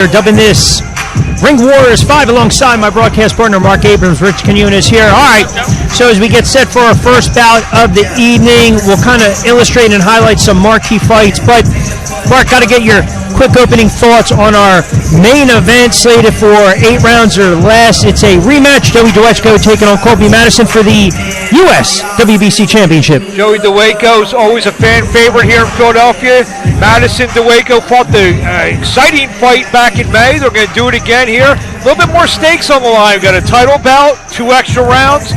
Dubbing this Ring Warriors 5 alongside my broadcast partner Mark Abrams. Rich Canyon is here. All right, so as we get set for our first bout of the evening, we'll kind of illustrate and highlight some marquee fights. But Mark, got to get your quick opening thoughts on our main event slated for 8 rounds or less. It's a rematch. Joey Dwechko taking on Colby Madison for the U.S. WBC Championship. Joey Dwechko is always a fan favorite here in Philadelphia. Madison Dwechko fought the exciting fight back in May. They're going to do it again here. A little bit more stakes on the line. We've got a title bout, 2 extra rounds,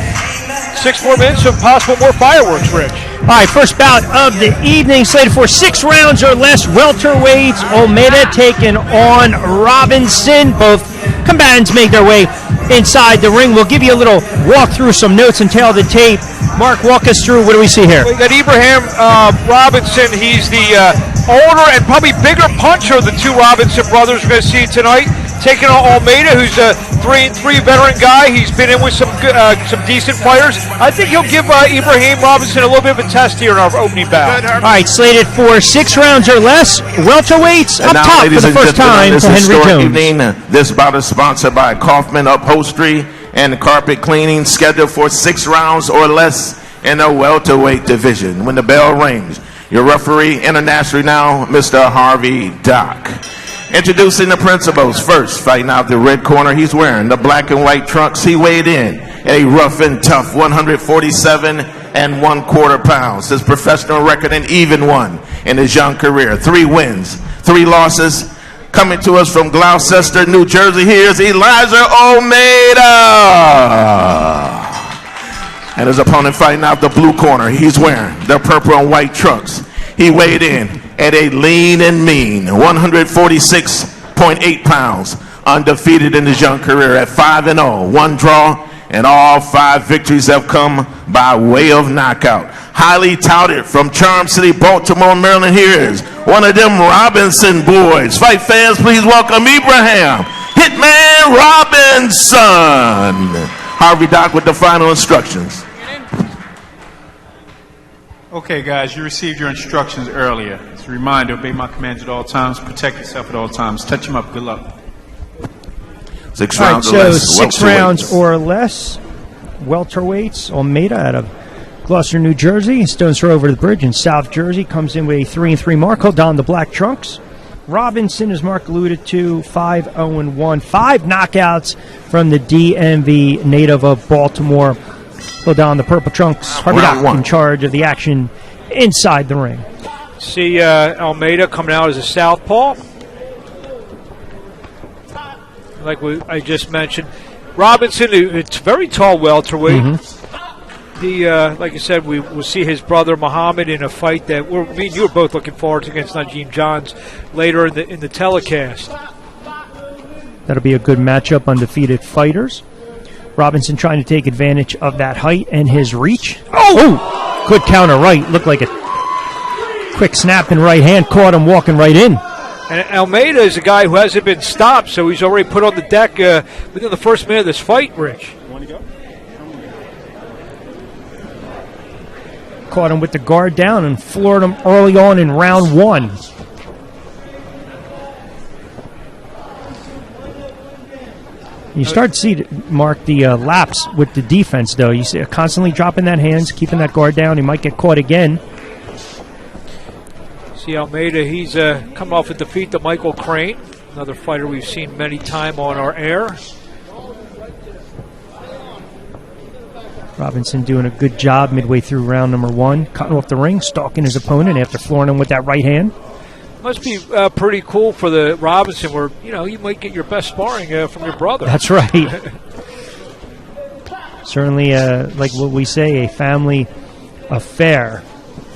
6 more minutes, and possible more fireworks, Rich. All right, first bout of the evening, slated for 6 rounds or less. Welterweights, Almeida taking on Robinson. Both combatants make their way inside the ring. We'll give you a little walk through some notes and tail the tape. Mark, walk us through. What do we see here? We got Ibrahim Robinson. He's the older and probably bigger puncher of the 2 Robinson brothers we're going to see tonight. Taking on Almeida, who's a 3-3 veteran guy. He's been in with some decent fighters. I think he'll give Ibrahim Robinson a little bit of a test here in our opening bout. All right, slated for 6 rounds or less. Welterweights up top for the first time for Henry Jones. Evening, this bout is sponsored by Kaufman Upholstery and Carpet Cleaning, scheduled for 6 rounds or less in the welterweight division. When the bell rings, your referee internationally now, Mr. Harvey Dock. Introducing the principals. First, fighting out the red corner, he's wearing the black and white trunks. He weighed in a rough and tough 147 1/4 pounds. His professional record an even one in his young career. 3 wins, 3 losses. Coming to us from Gloucester, New Jersey, here's Elijah Almeida. And his opponent fighting out the blue corner, he's wearing the purple and white trunks. He weighed in at a lean and mean 146.8 pounds, undefeated in his young career at 5-0, 1 draw, and all 5 victories have come by way of knockout. Highly touted from Charm City, Baltimore, Maryland. Here's one of them Robinson boys. Fight fans, please welcome Ibrahim Hitman Robinson. Harvey Dock with the final instructions. Okay, guys, you received your instructions earlier. It's a reminder, obey my commands at all times, protect yourself at all times. Touch him up. Good luck. 6 all rounds right, or so less. 6 rounds or less. Welterweights, Almeida out of Gloucester, New Jersey. Stones throw over the bridge in South Jersey. Comes in with a 3-3 mark. Hold on the black trunks. Robinson, as Mark alluded to, 5-0-1. 5 knockouts from the DMV native of Baltimore. Hold on the purple trunks. Harvey Dock in charge of the action inside the ring. See Almeida coming out as a southpaw. Like I just mentioned. Robinson, it's very tall welterweight. He, like I said, we will see his brother Muhammad in a fight that me and you are both looking forward to against Najeem Johns later in the telecast. That'll be a good matchup, undefeated fighters. Robinson trying to take advantage of that height and his reach. Oh! Good counter right. Looked like a quick snap in right hand. Caught him walking right in. And Almeida is a guy who hasn't been stopped, so he's already put on the deck within the first minute of this fight, Rich. Caught him with the guard down and floored him early on in round 1. You start to see, Mark, the lapse with the defense, though. You see constantly dropping that hands, keeping that guard down. He might get caught again. See Almeida, he's coming off a defeat to Michael Crane, another fighter we've seen many times on our air. Robinson doing a good job midway through round number 1, cutting off the ring, stalking his opponent after flooring him with that right hand. Must be pretty cool for the Robinson where, you might get your best sparring from your brother. That's right. Certainly, like what we say, a family affair.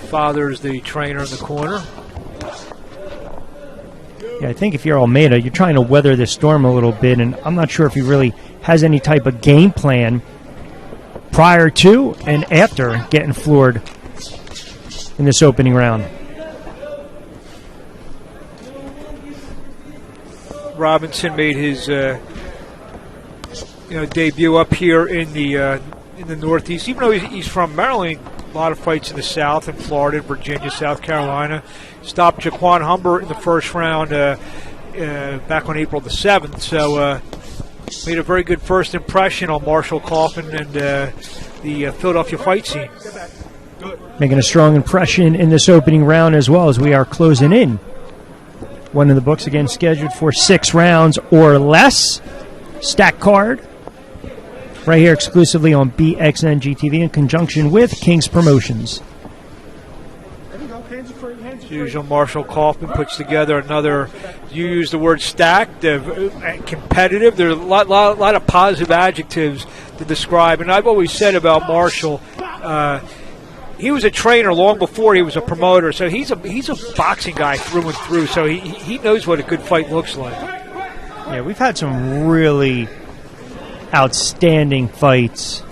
Father's the trainer in the corner. Yeah, I think if you're Almeida, you're trying to weather this storm a little bit, and I'm not sure if he really has any type of game plan prior to and after getting floored in this opening round. Robinson made his debut up here in the Northeast. Even though he's from Maryland, a lot of fights in the South, in Florida, Virginia, South Carolina. Stopped Jaquan Humber in the first round back on April the 7th. So made a very good first impression on Marshall Kaufman and the Philadelphia fight scene. Making a strong impression in this opening round as well as we are closing in. One in the books, again, scheduled for 6 rounds or less. Stack card. Right here exclusively on BXNG TV in conjunction with King's Promotions. As usual, Marshall Kaufman puts together another, you use the word stacked, competitive. There's a lot of positive adjectives to describe. And I've always said about Marshall, he was a trainer long before he was a promoter. So he's a boxing guy through and through. So he knows what a good fight looks like. Yeah, we've had some really outstanding fights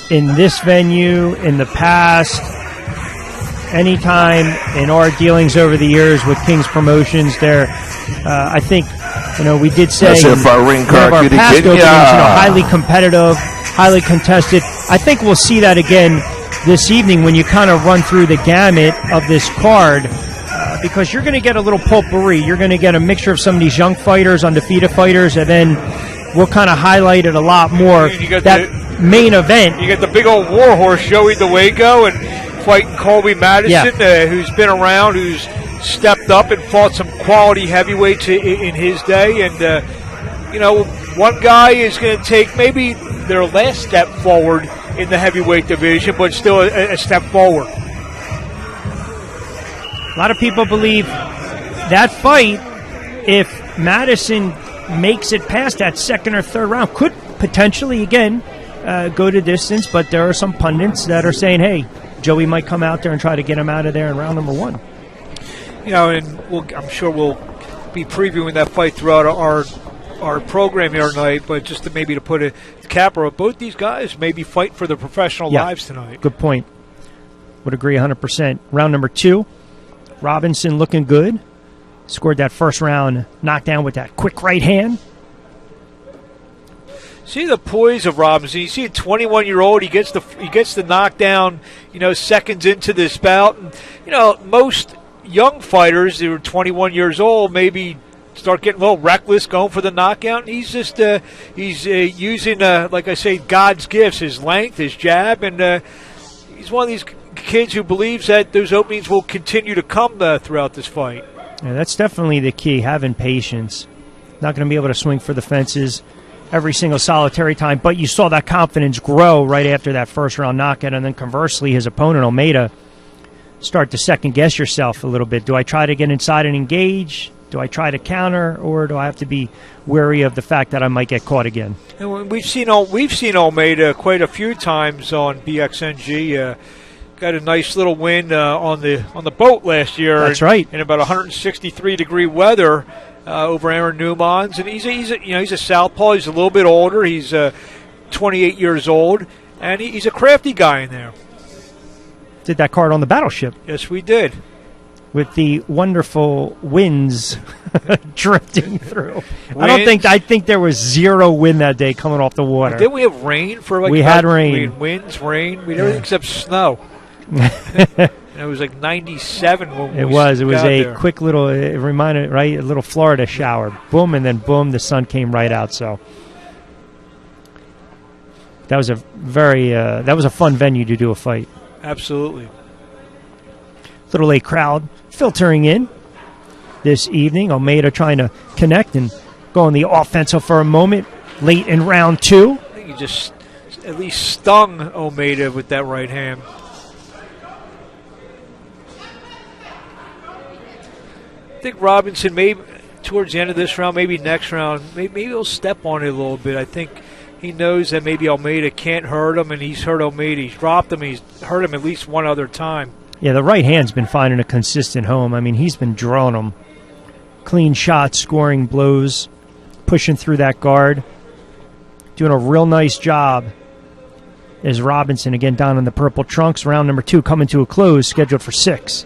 in this venue, in the past, anytime in our dealings over the years with King's Promotions. There, I think, we did say if our ring card our could past get openings, ya. highly competitive, highly contested. I think we'll see that again this evening when you kind of run through the gamut of this card. Because you're going to get a little potpourri. You're going to get a mixture of some of these young fighters, undefeated fighters, and then we'll kind of highlight it a lot more. Main event. You get the big old warhorse, Joey DeWago, and fighting Colby Madison, who's been around, who's stepped up and fought some quality heavyweights in his day. And, one guy is going to take maybe their last step forward in the heavyweight division, but still a step forward. A lot of people believe that fight, if Madison makes it past that second or third round, could potentially, again, go to distance. But there are some pundits that are saying, hey, Joey might come out there and try to get him out of there in round number 1. And I'm sure we'll be previewing that fight throughout our program here tonight. But just to put a capper on both these guys, maybe fight for their professional lives tonight. Good point. Would agree 100%. Round number 2. Robinson looking good. Scored that first round knockdown with that quick right hand. See the poise of Robinson. You see a 21-year-old. He gets the knockdown, seconds into this bout. And, most young fighters who are 21 years old maybe start getting a little reckless, going for the knockout. And he's just using, like I say, God's gifts, his length, his jab, and he's one of these kids who believes that those openings will continue to come throughout this fight. Yeah, that's definitely the key, having patience. Not going to be able to swing for the fences every single solitary time, but you saw that confidence grow right after that first round knockout, and then conversely, his opponent, Almeida, start to second-guess yourself a little bit. Do I try to get inside and engage? Do I try to counter, or do I have to be wary of the fact that I might get caught again? And we've seen Almeida quite a few times on BXNG. Got a nice little win on the boat last year. That's right. In about 163-degree weather over Aaron Newmans, and he's a southpaw. He's a little bit older. He's 28 years old, and he's a crafty guy in there. Did that card on the Battleship? Yes, we did. With the wonderful winds drifting through. I think there was zero wind that day coming off the water. Didn't we have rain for we had rain. Winds, rain. We had everything except snow. And it was like 97 when we got there. It was a quick little, it reminded, right, a little Florida shower. Boom, and then boom, the sun came right out. So that was a fun venue to do a fight. Absolutely. Little late crowd filtering in this evening. Almeida trying to connect and go on the offensive for a moment late in round 2. I think he just at least stung Almeida with that right hand. I think Robinson, maybe towards the end of this round, maybe next round, maybe he'll step on it a little bit. I think he knows that maybe Almeida can't hurt him, and he's hurt Almeida. He's dropped him. He's hurt him at least one other time. Yeah, the right hand's been finding a consistent home. I mean, he's been drawing them. Clean shots, scoring blows, pushing through that guard. Doing a real nice job is Robinson, again, down in the purple trunks. Round number 2 coming to a close, scheduled for 6.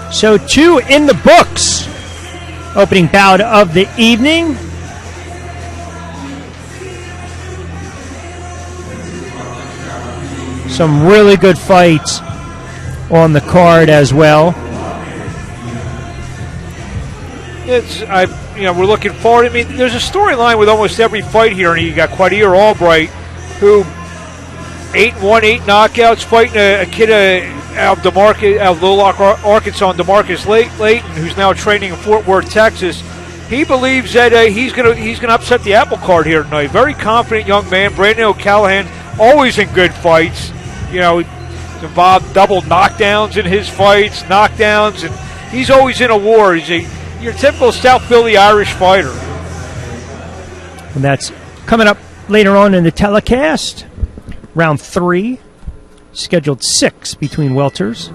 So 2 in the books. Opening bout of the evening. Some really good fights on the card as well. We're looking forward. I mean, there's a storyline with almost every fight here, and you got Quadir Albright, who 8-1, 8 knockouts, fighting a kid out of Little Rock, Arkansas, DeMarcus Layton, who's now training in Fort Worth, Texas. He believes that he's gonna upset the apple cart here tonight. Very confident young man. Brandon O'Callahan, always in good fights. He's involved double knockdowns in his fights, knockdowns, and he's always in a war. He's your typical South Philly Irish fighter. And that's coming up later on in the telecast. Round 3, scheduled 6 between welters.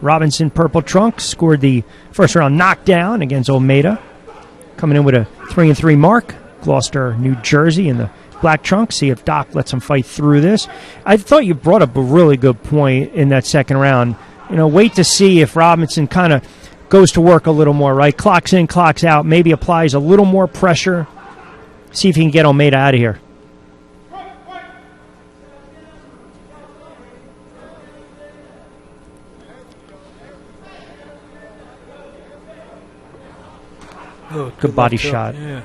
Robinson, purple trunks, scored the first round knockdown against Almeida. Coming in with a 3-3 mark. Gloucester, New Jersey in the black trunks. See if Doc lets him fight through this. I thought you brought up a really good point in that second round. Wait to see if Robinson kind of goes to work a little more, right? Clocks in, clocks out, maybe applies a little more pressure. See if he can get Almeida out of here. Oh, good body shot. Yeah.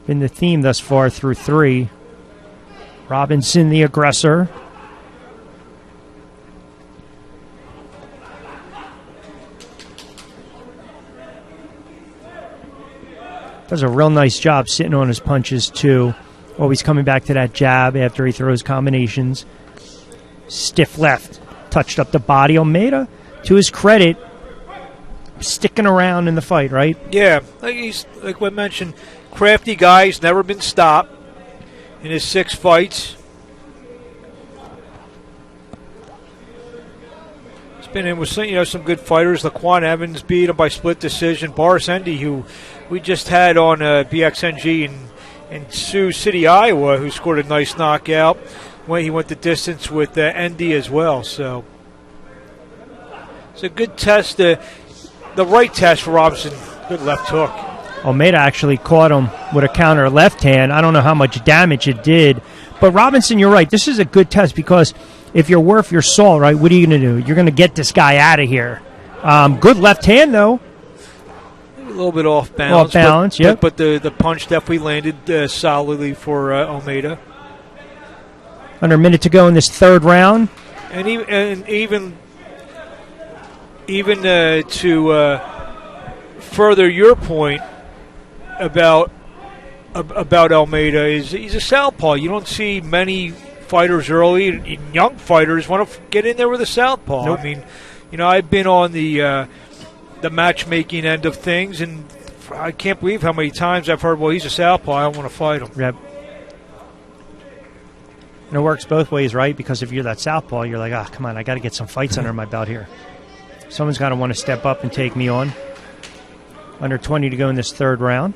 Been the theme thus far through 3. Robinson, the aggressor. Does a real nice job sitting on his punches, too. Always coming back to that jab after he throws combinations. Stiff left. Touched up the body. Almeida, to his credit, sticking around in the fight, right? Yeah. He's, like we mentioned, crafty guy. He's never been stopped in his 6 fights. He's been in with some good fighters. Laquan Evans beat him by split decision. Boris Endy, who we just had on BXNG in Sioux City, Iowa, who scored a nice knockout. He went the distance with Endy as well. So it's a good test, the right test for Robinson. Good left hook. Almeida actually caught him with a counter left hand. I don't know how much damage it did. But Robinson, you're right. This is a good test because if you're worth your salt, right, what are you going to do? You're going to get this guy out of here. Good left hand, though. A little bit off balance. Off balance, yep. But the punch definitely landed solidly for Almeida. Under a minute to go in this third round. And even to further your point about Almeida, he's a southpaw. You don't see many fighters early, young fighters want to get in there with a southpaw. Nope. I mean, I've been on the matchmaking end of things, and I can't believe how many times I've heard, well, he's a southpaw, I don't want to fight him. Yep. And it works both ways, right? Because if you're that southpaw, you're like, come on, I got to get some fights under my belt here. Someone's got to want to step up and take me on. Under 20 to go in this third round.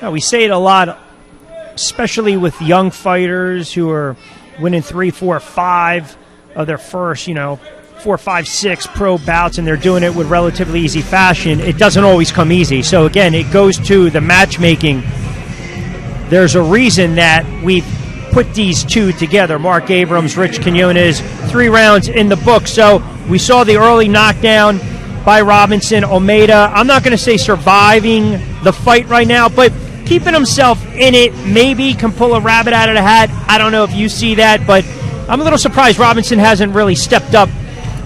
Now, we say it a lot, especially with young fighters who are winning 3, 4, 5 of their first, 4, 5, 6 pro bouts, and they're doing it with relatively easy fashion. It doesn't always come easy. So, again, it goes to the matchmaking. There's a reason that we put these two together, Mark Abrams, Rich Quinones, 3 rounds in the book. So we saw the early knockdown by Robinson. Almeida, I'm not going to say surviving the fight right now, but keeping himself in it, maybe can pull a rabbit out of the hat. I don't know if you see that, but I'm a little surprised Robinson hasn't really stepped up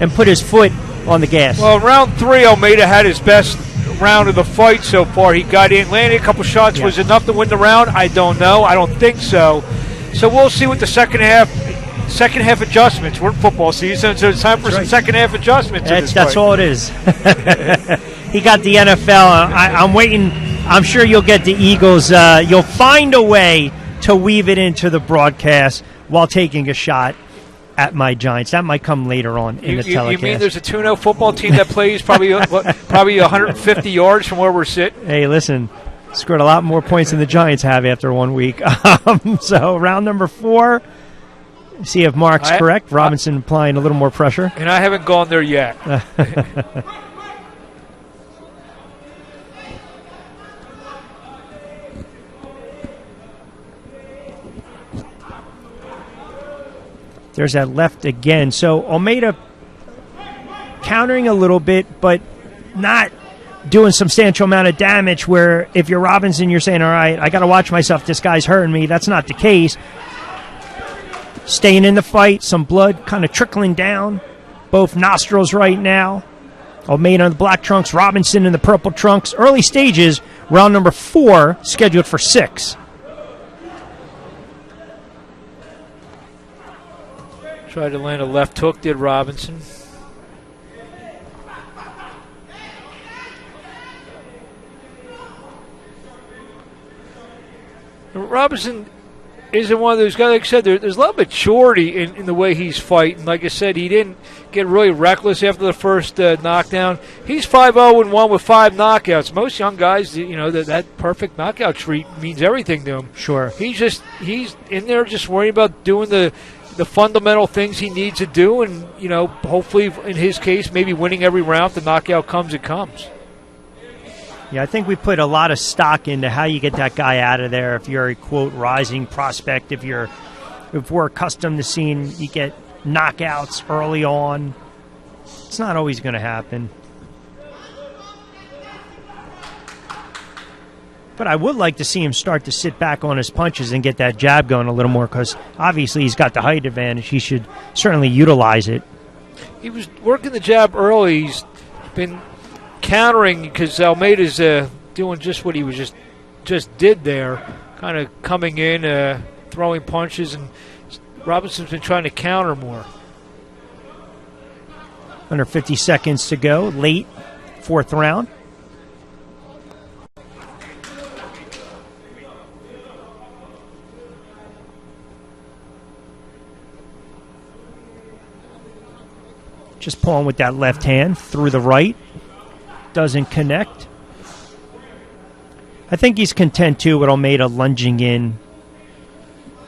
and put his foot on the gas. Well, round 3, Almeida had his best round of the fight so far. He got in, landed a couple shots. Yeah. Was enough to win the round? I don't know. I don't think so. So we'll see what the second half adjustments. We're in football season, so it's time for some second half adjustments. That's all it is. He got the NFL. I'm waiting. I'm sure you'll get the Eagles. You'll find a way to weave it into the broadcast while taking a shot at my Giants. That might come later on in the telecast. You mean there's a 2-0 football team that plays probably 150 yards from where we're sitting? Hey, listen, scored a lot more points than the Giants have after 1 week. So round number 4 See if Mark's correct. Robinson applying a little more pressure. And I haven't gone there yet. There's that left again. So Almeida countering a little bit, but not doing substantial amount of damage, where if you're Robinson, you're saying, all right, I got to watch myself. This guy's hurting me. That's not the case. Staying in the fight, some blood kind of trickling down both nostrils right now. Almeida in the black trunks, Robinson in the purple trunks. Early stages, round number 4, scheduled for 6. Tried to land a left hook, did Robinson. Robinson isn't one of those guys, like I said, there's a lot of maturity in the way he's fighting. Like I said, he didn't get really reckless after the first knockdown. He's 5-0-1 with 5 knockouts. Most young guys, that perfect knockout streak means everything to him. Sure. He's in there just worrying about doing the fundamental things he needs to do, and, hopefully in his case, maybe winning every round. The knockout comes, it comes. Yeah, I think we put a lot of stock into how you get that guy out of there. If you're a, quote, rising prospect, if we're accustomed to seeing you get knockouts early on, it's not always going to happen. But I would like to see him start to sit back on his punches and get that jab going a little more, because obviously he's got the height advantage. He should certainly utilize it. He was working the jab early. He's been countering because Almeida's doing just what he was just did there, kind of coming in, throwing punches, and Robinson's been trying to counter more. Under 50 seconds to go, late 4th round. Just pulling with that left hand through the right. Doesn't connect. I think he's content, too, with Almeida lunging in.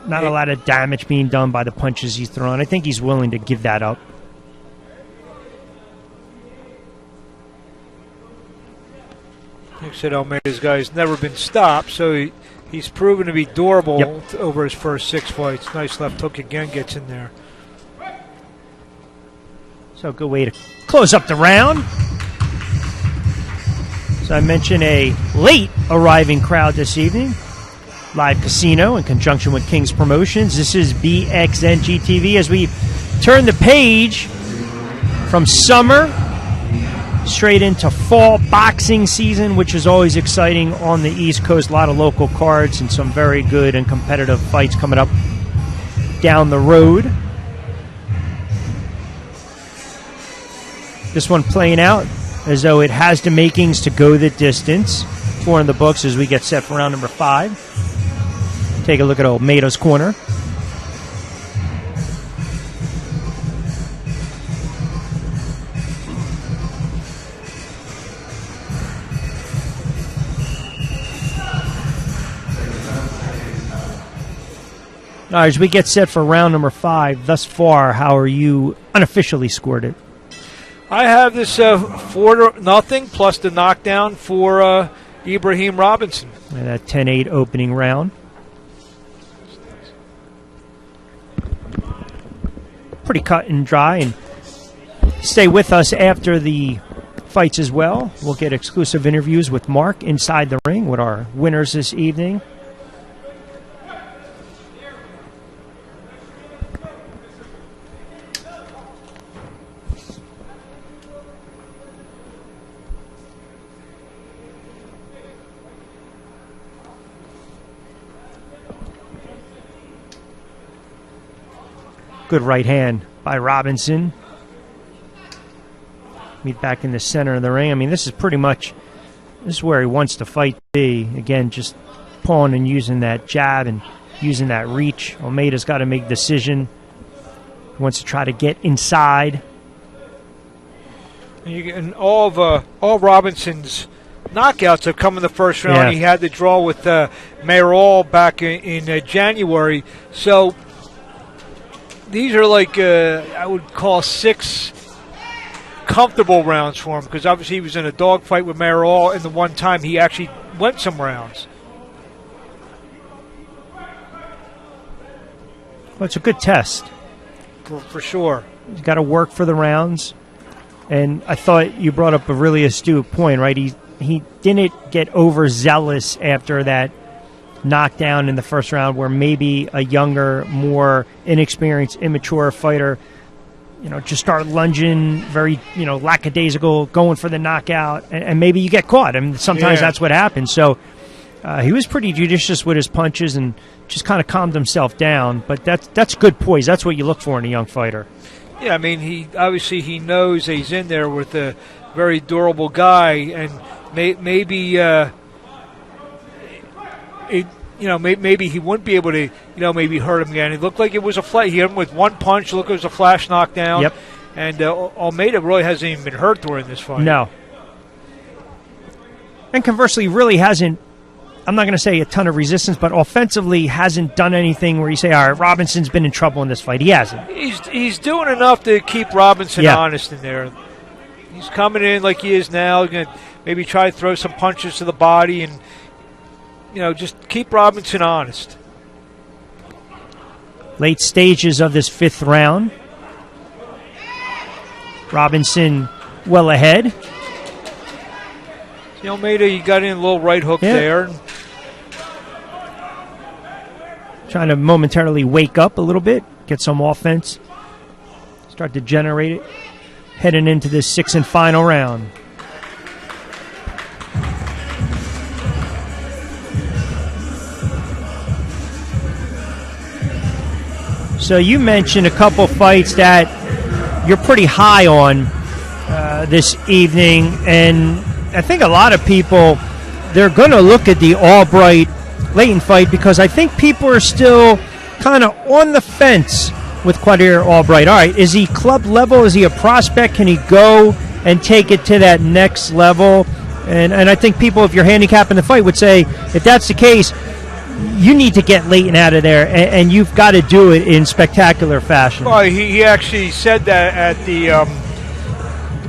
Not a lot of damage being done by the punches he's throwing. I think he's willing to give that up. Like I said, Almeida's guy's never been stopped, so he's proven to be durable over his first 6 fights. Nice left hook again, gets in there. So a good way to close up the round. So I mentioned a late arriving crowd this evening. Live casino in conjunction with King's Promotions. This is BXNG TV as we turn the page from summer straight into fall boxing season, which is always exciting on the East Coast. A lot of local cards and some very good and competitive fights coming up down the road. This one playing out as though it has the makings to go the distance. 4 in the books as we get set for round number 5. Take a look at Almeida's corner. All right, as we get set for round number 5, thus far, how are you unofficially scored it? I have this 4-0 plus the knockdown for Ibrahim Robinson. And that 10-8 opening round. Pretty cut and dry. And stay with us after the fights as well. We'll get exclusive interviews with Mark inside the ring with our winners this evening. Good right hand by Robinson. Meet back in the center of the ring. I mean, this is where he wants to fight to be. Again, just pulling and using that jab and using that reach. Almeida's got to make a decision. He wants to try to get inside. And all Robinson's knockouts have come in the first round. Yeah. He had the draw with Mayoral back in January. So these are like I would call 6 comfortable rounds for him, because obviously he was in a dogfight with Mayoral, and the one time he actually went some rounds. Well, it's a good test. For sure. He's got to work for the rounds. And I thought you brought up a really astute point, right? He didn't get overzealous after that knockdown in the first round, where maybe a younger, more inexperienced, immature fighter, just start lunging very, lackadaisical, going for the knockout, and maybe you get caught. I mean, sometimes that's what happens. So he was pretty judicious with his punches and just kind of calmed himself down. But that's good poise. That's what you look for in a young fighter. Yeah, I mean, he knows that he's in there with a very durable guy, and maybe maybe he wouldn't be able to, maybe hurt him again. It looked like it was a flash. He hit him with one punch. Look, it was a flash knockdown. Yep. And Almeida really hasn't even been hurt during this fight. No. And conversely, really hasn't, I'm not going to say a ton of resistance, but offensively hasn't done anything where you say, all right, Robinson's been in trouble in this fight. He hasn't. He's doing enough to keep Robinson honest in there. He's coming in like he is now, going to maybe try to throw some punches to the body and, just keep Robinson honest. Late stages of this 5th round. Robinson well ahead. Almeida, you got in a little right hook there. Trying to momentarily wake up a little bit, get some offense, start to generate it, heading into this 6th and final round. So you mentioned a couple fights that you're pretty high on this evening, and I think a lot of people, they're going to look at the Albright-Layton fight because I think people are still kind of on the fence with Quadir Albright. All right, is he club level? Is he a prospect? Can he go and take it to that next level? And I think people, if you're handicapping the fight, would say, if that's the case, you need to get Layton out of there, and you've got to do it in spectacular fashion. Well, he actually said that at the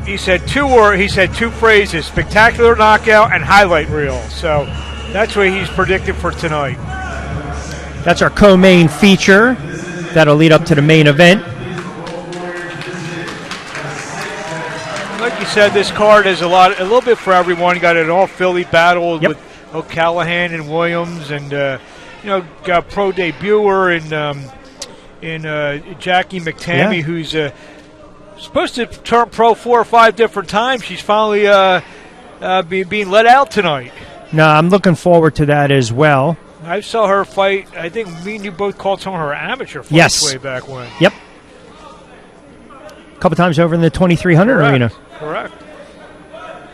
he said two phrases: spectacular knockout and highlight reel. So that's what he's predicted for tonight. That's our co-main feature. That'll lead up to the main event. Like you said, this card is a little bit for everyone. You got an all Philly battle with O'Callahan and Williams, and got pro debuter in Jackie McTammy, who's supposed to turn pro 4 or 5 different times. She's finally being let out tonight. No, I'm looking forward to that as well. I saw her fight. I think me and you both called some of her amateur fights way back when. Yep. A couple times over in the 2300 arena. Correct.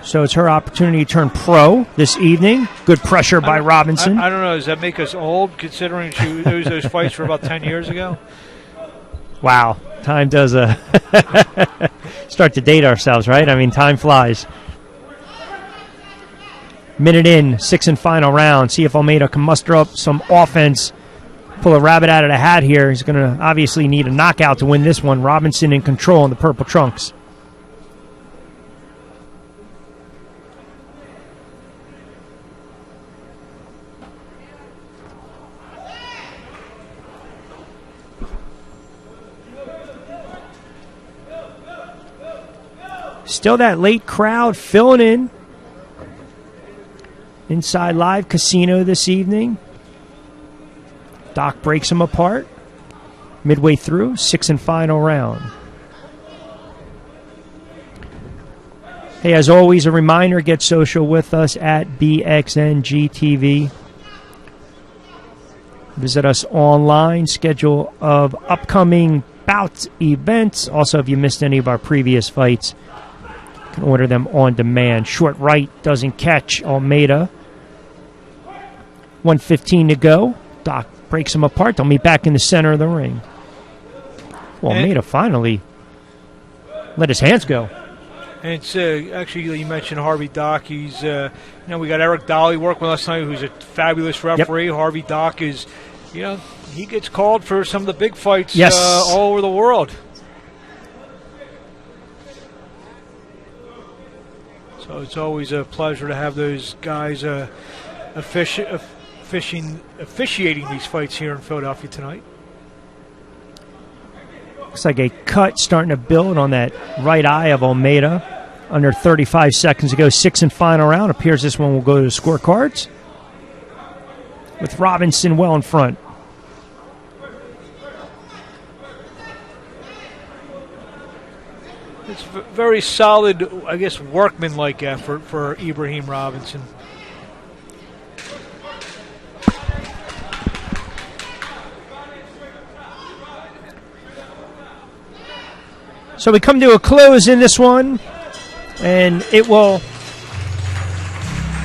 So it's her opportunity to turn pro this evening. Good pressure by Robinson. I don't know. Does that make us old, considering she was those fights for about 10 years ago? Wow. Time does start to date ourselves, right? I mean, time flies. Minute in, 6th and final round. See if Almeida can muster up some offense, pull a rabbit out of the hat here. He's going to obviously need a knockout to win this one. Robinson in control in the purple trunks. Still that late crowd filling in. Inside Live Casino this evening. Doc breaks them apart. Midway through, 6th and final round. Hey, as always, a reminder, get social with us at BXNGTV. Visit us online, schedule of upcoming bouts, events. Also, if you missed any of our previous fights, you can order them on demand. Short right doesn't catch Almeida. 1:15 to go. Doc breaks them apart. They'll meet back in the center of the ring. Well, Almeida finally let his hands go. And it's actually, you mentioned Harvey Doc. He's we got Eric Dolly working with us tonight, who's a fabulous referee. Yep. Harvey Doc is You know, he gets called for some of the big fights Yes. all over the world. So it's always a pleasure to have those guys officiating these fights here in Philadelphia tonight. Looks like a cut starting to build on that right eye of Almeida. Under 35 seconds to go, sixth and final round. Appears this one will go to the scorecards, with Robinson well in front. It's very solid, I guess, workmanlike effort for Ibrahim Robinson. So we come to a close in this one, and it will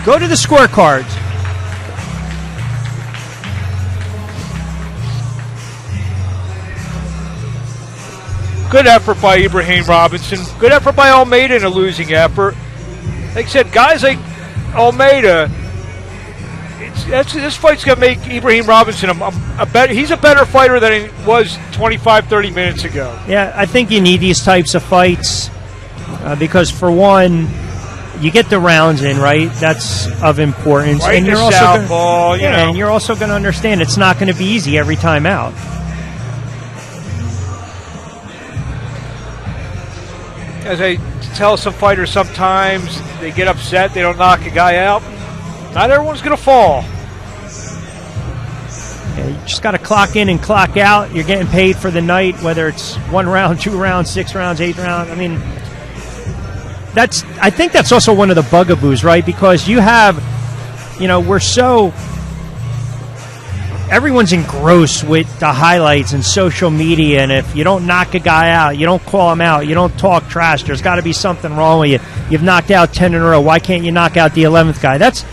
go to the scorecards. Good effort by Ibrahim Robinson. Good effort by Almeida in a losing effort. Like I said, guys like Almeida, this fight's going to make Ibrahim Robinson he's a better fighter than he was 25, 30 minutes ago. Yeah, I think you need these types of fights because, for one, you get the rounds in, right? That's of importance. Right, and you're and you're also going to understand it's not going to be easy every time out. As I tell some fighters sometimes, they get upset, they don't knock a guy out. Not everyone's going to fall. Yeah, you just got to clock in and clock out. You're getting paid for the night, whether it's 1 round, 2 rounds, 6 rounds, 8 rounds. I mean, I think that's also one of the bugaboos, right? Because you have, everyone's engrossed with the highlights and social media, and if you don't knock a guy out, you don't call him out, you don't talk trash, there's got to be something wrong with you. You've knocked out 10 in a row. Why can't you knock out the 11th guy? That's,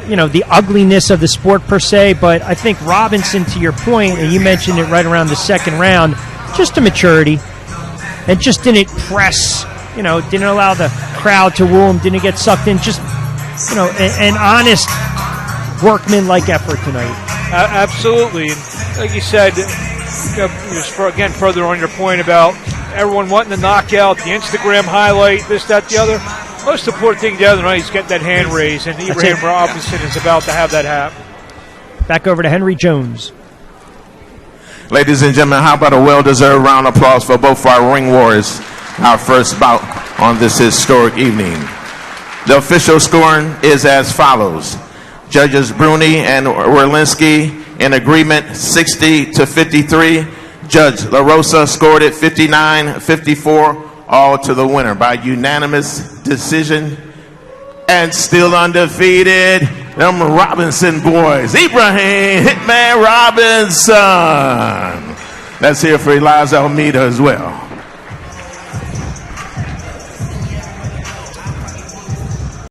the ugliness of the sport per se, but I think Robinson, to your point, and you mentioned it right around the second round, just a maturity, and just didn't press, didn't allow the crowd to woo him, didn't get sucked in, just, an honest workman-like effort tonight. Absolutely. And like you said, again, further on your point about everyone wanting to knock out, the Instagram highlight, this, that, the other. Most important thing the other night is get that hand raised, and Ibrahim Robinson is about to have that happen. Back over to Henry Jones. Ladies and gentlemen, how about a well-deserved round of applause for both our ring warriors, our first bout on this historic evening. The official scoring is as follows. Judges Bruni and Orlinski in agreement 60-53. Judge La Rosa scored it 59-54, all to the winner by unanimous decision. And still undefeated, them Robinson boys, Ibrahim Hitman Robinson. Let's hear for Elias Almeida as well.